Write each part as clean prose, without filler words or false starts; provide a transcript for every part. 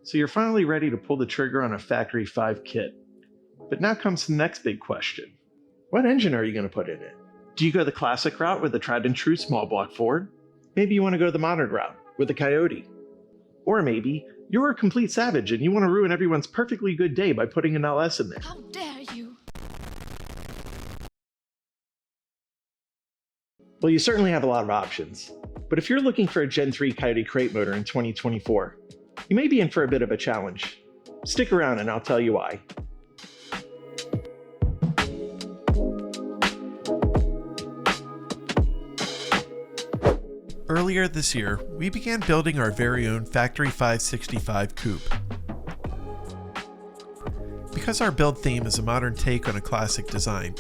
So you're finally ready to pull the trigger on a Factory 5 kit. But now comes the next big question. What engine are you going to put in it? Do you go the classic route with the tried and true small block Ford? Maybe you want to go the modern route with the Coyote. Or maybe you're a complete savage and you want to ruin everyone's perfectly good day by putting an LS in there. How dare you? Well, you certainly have a lot of options. But if you're looking for a Gen 3 Coyote crate motor in 2024, you may be in for a bit of a challenge. Stick around and I'll tell you why. Earlier this year, we began building our very own Factory 565 Coupe. Because our build theme is a modern take on a classic design,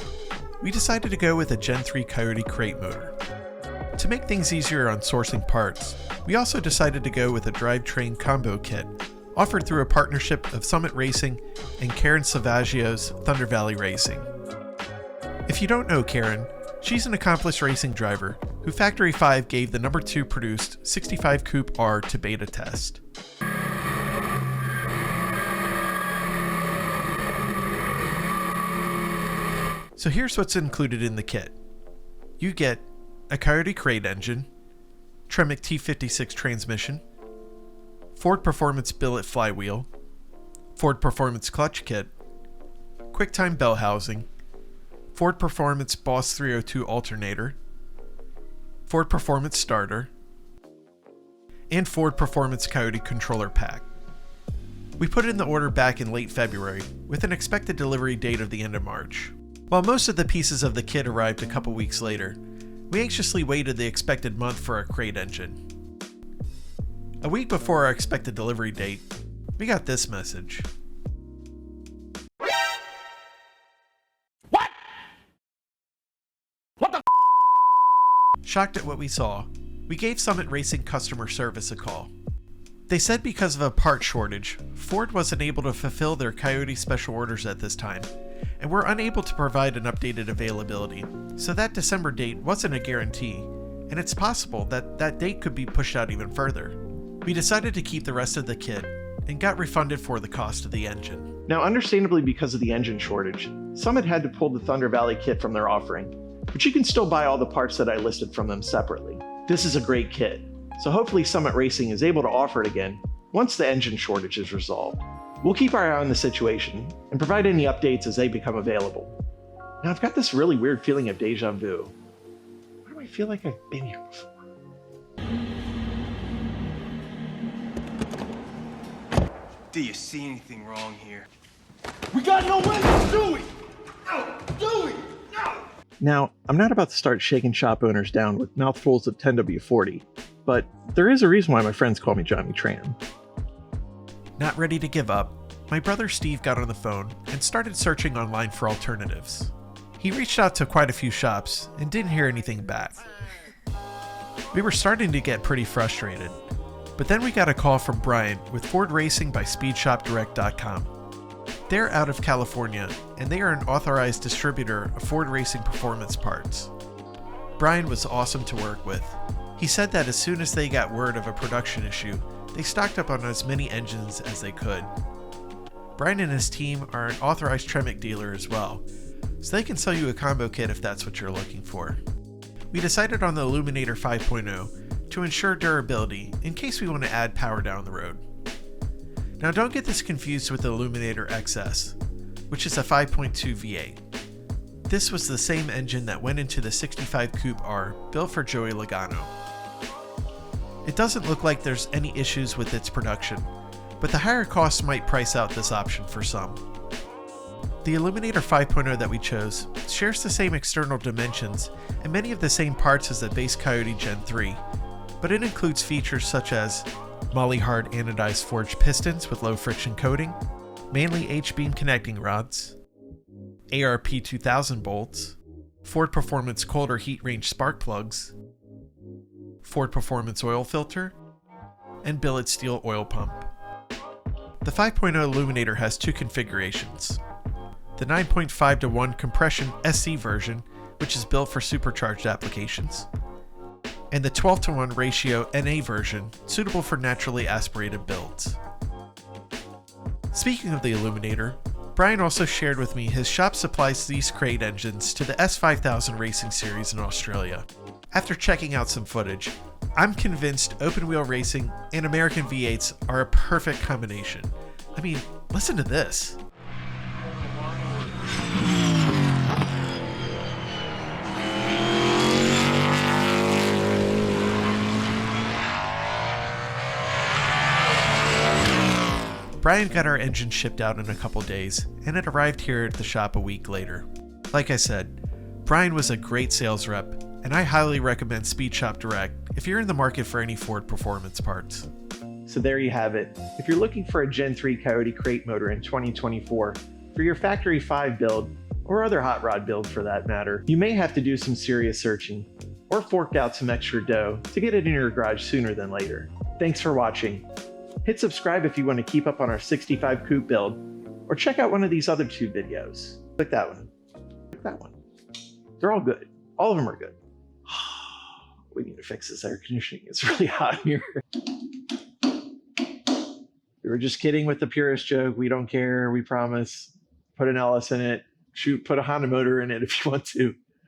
we decided to go with a Gen 3 Coyote crate motor. To make things easier on sourcing parts, we also decided to go with a Drivetrain combo kit, offered through a partnership of Summit Racing and Karen Savaggio's Thunder Valley Racing. If you don't know Karen, she's an accomplished racing driver who Factory 5 gave the number 2 produced 65 Coupe R to beta test. So here's what's included in the kit. You get a Coyote crate engine, Tremec T56 transmission, Ford Performance billet flywheel, Ford Performance clutch kit, QuickTime bell housing, Ford Performance Boss 302 alternator, Ford Performance starter, and Ford Performance Coyote controller pack. We put in the order back in late February with an expected delivery date of the end of March. While most of the pieces of the kit arrived a couple weeks later, we anxiously waited the expected month for our crate engine. A week before our expected delivery date, we got this message. Shocked at what we saw, we gave Summit Racing customer service a call. They said because of a part shortage, Ford wasn't able to fulfill their Coyote special orders at this time, and were unable to provide an updated availability, so that December date wasn't a guarantee, and it's possible that that date could be pushed out even further. We decided to keep the rest of the kit, and got refunded for the cost of the engine. Now, understandably because of the engine shortage, Summit had to pull the Thunder Valley kit from their offering, but you can still buy all the parts that I listed from them separately. This is a great kit, so hopefully Summit Racing is able to offer it again once the engine shortage is resolved. We'll keep our eye on the situation and provide any updates as they become available. Now I've got this really weird feeling of deja vu. Why do I feel like I've been here before? Do you see anything wrong here? We got no windows, do we? No, do we? No! Now, I'm not about to start shaking shop owners down with mouthfuls of 10W40, but there is a reason why my friends call me Johnny Tran. Not ready to give up, my brother Steve got on the phone and started searching online for alternatives. He reached out to quite a few shops and didn't hear anything back. We were starting to get pretty frustrated, but then we got a call from Brian with Ford Racing by SpeedShopDirect.com. They're out of California, and they are an authorized distributor of Ford Racing performance parts. Brian was awesome to work with. He said that as soon as they got word of a production issue, they stocked up on as many engines as they could. Brian and his team are an authorized Tremec dealer as well, so they can sell you a combo kit if that's what you're looking for. We decided on the Aluminator 5.0 to ensure durability in case we want to add power down the road. Now don't get this confused with the Aluminator XS, which is a 5.2 V8. This was the same engine that went into the 65 Coupe R built for Joey Logano. It doesn't look like there's any issues with its production, but the higher costs might price out this option for some. The Aluminator 5.0 that we chose shares the same external dimensions and many of the same parts as the base Coyote Gen 3, but it includes features such as Moly-hard anodized forged pistons with low friction coating, mainly H-beam connecting rods, ARP 2000 bolts, Ford Performance cold or heat range spark plugs, Ford Performance oil filter, and billet steel oil pump. The 5.0 Aluminator has two configurations. The 9.5:1 compression SC version, which is built for supercharged applications, and the 12:1 ratio NA version, suitable for naturally aspirated builds. Speaking of the Aluminator, Brian also shared with me his shop supplies these crate engines to the S5000 racing series in Australia. After checking out some footage, I'm convinced open wheel racing and American V8s are a perfect combination. I mean, listen to this. Brian got our engine shipped out in a couple days, and it arrived here at the shop a week later. Like I said, Brian was a great sales rep, and I highly recommend Speed Shop Direct if you're in the market for any Ford performance parts. So there you have it. If you're looking for a Gen 3 Coyote crate motor in 2024 for your Factory 5 build, or other hot rod build for that matter, you may have to do some serious searching, or fork out some extra dough to get it in your garage sooner than later. Thanks for watching. Hit subscribe if you want to keep up on our 65 Coupe build, or check out one of these other 2 videos. Click that one. Click that one. They're all good. All of them are good. We need to fix this air conditioning. It's really hot in here. We were just kidding with the purist joke. We don't care. We promise. Put an LS in it. Shoot, put a Honda motor in it if you want to.